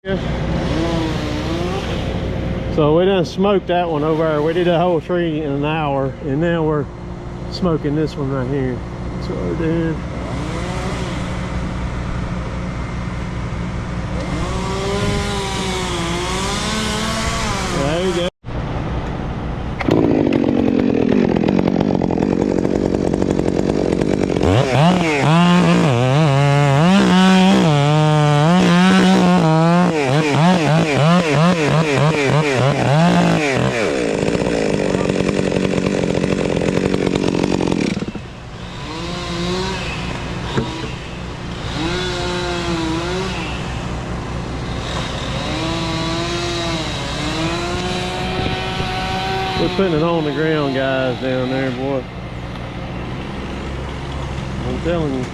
So we done smoked that one over there. We did the whole tree in an hour, and now we're smoking this one right here. That's what we're doing. There you go. We're putting it on the ground, guys, down there, boy. I'm telling you.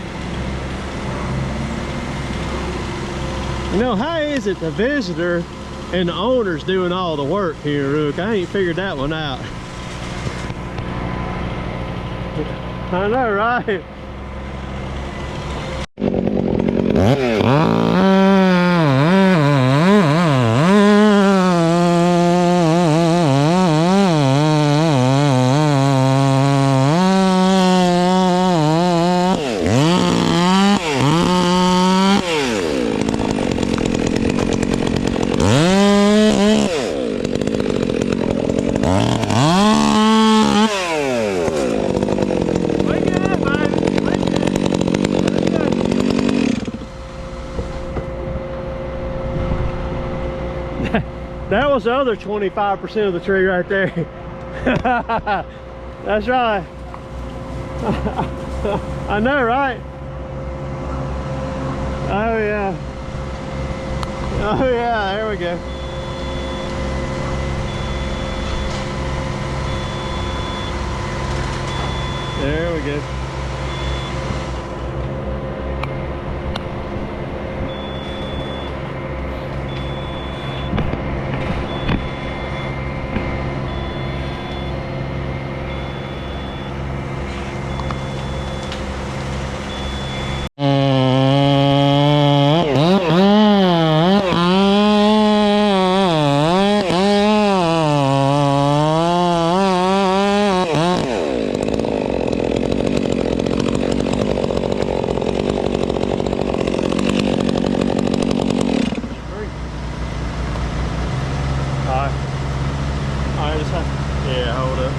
You know, how is it the visitor and the owner's doing all the work here, Rook? I ain't figured that one out. I know, right? That was the other 25% of the tree right there. That's right. I know, right? Oh yeah. Oh yeah, there we go. There we go. Yeah, hold up.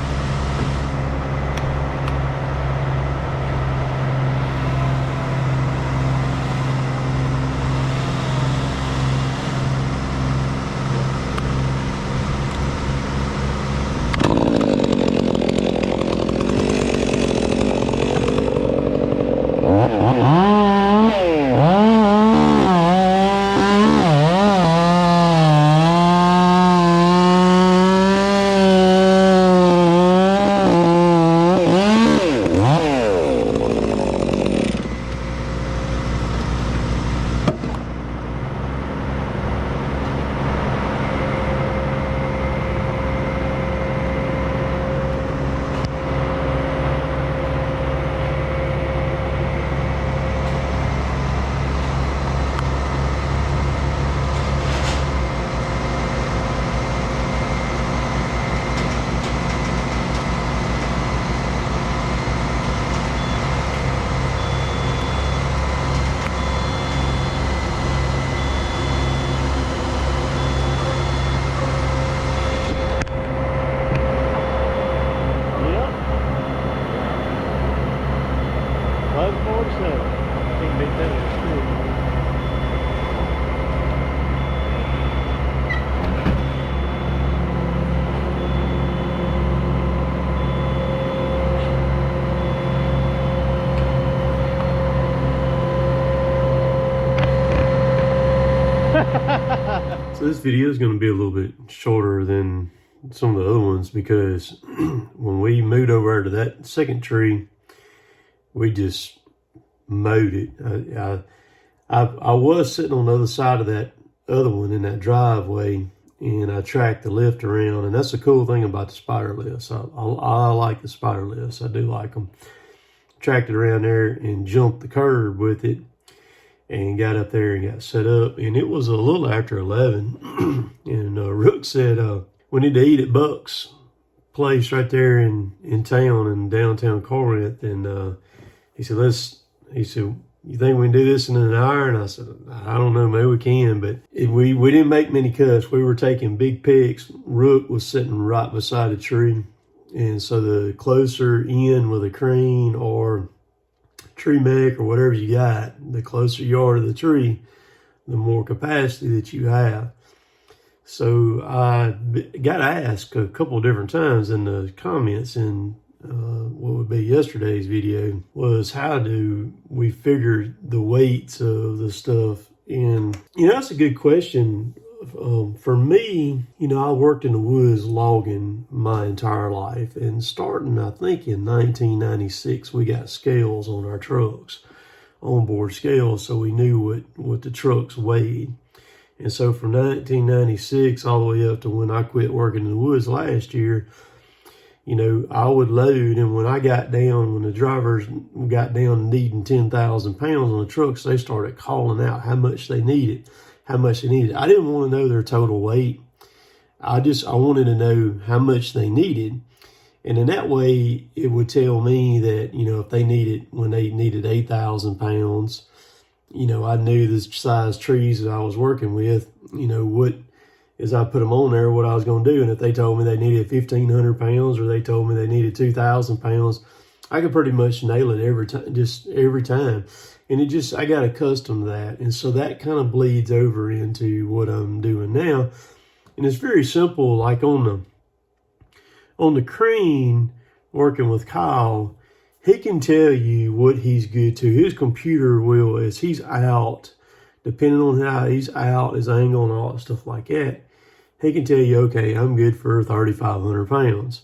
So this video is going to be a little bit shorter than some of the other ones because when we moved over to that second tree, we just mowed it. I was sitting on the other side of that other one in that driveway, and I tracked the lift around, and that's the cool thing about the spider lifts. I like the spider lifts. I do like them. Tracked it around there and jumped the curb with it. and got up there and got set up. And it was a little after 11. And Rook said, we need to eat at Buck's place right there in town, in downtown Corinth. And he said, you think we can do this in an hour? And I said, I don't know, maybe we can. But we didn't make many cuts. We were taking big picks. Rook was sitting right beside a tree. And so the closer in with a crane or tree mech or whatever you got, the closer you are to the tree, the more capacity that you have. So I got asked a couple of different times in the comments in what would be yesterday's video was, how do we figure the weights of the stuff? And, that's a good question. For me, I worked in the woods logging my entire life, and starting, I think, in 1996, we got scales on our trucks, onboard scales, so we knew what the trucks weighed. And so from 1996 all the way up to when I quit working in the woods last year, I would load, and when the drivers got down needing 10,000 pounds on the trucks, they started calling out how much they needed. I didn't want to know their total weight. I wanted to know how much they needed. And in that way, it would tell me that, when they needed 8,000 pounds, I knew the size trees that I was working with, as I put them on there, what I was going to do. And if they told me they needed 1,500 pounds, or they told me they needed 2,000 pounds, I could pretty much nail it every time. And I got accustomed to that. And so that kind of bleeds over into what I'm doing now. And it's very simple. Like on the crane, working with Kyle, he can tell you what he's good to. His computer will, as he's out, depending on how he's out, his angle and all that stuff like that, he can tell you, okay, I'm good for 3,500 pounds.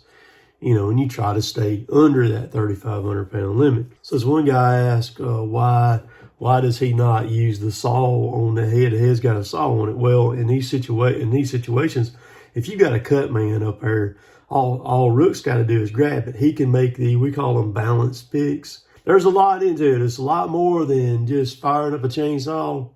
And you try to stay under that 3,500 pound limit. So this one guy asked, why does he not use the saw on the head? The head's got a saw on it. Well, in these situations, if you got a cut man up there, all Rook's got to do is grab it. He can make we call them balance picks. There's a lot into it. It's a lot more than just firing up a chainsaw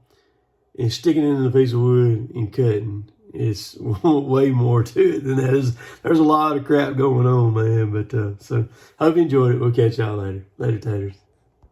and sticking it in a piece of wood and cutting. It's way more to it than that. There's a lot of crap going on, man. But so hope you enjoyed it. We'll catch y'all later. Later, taters.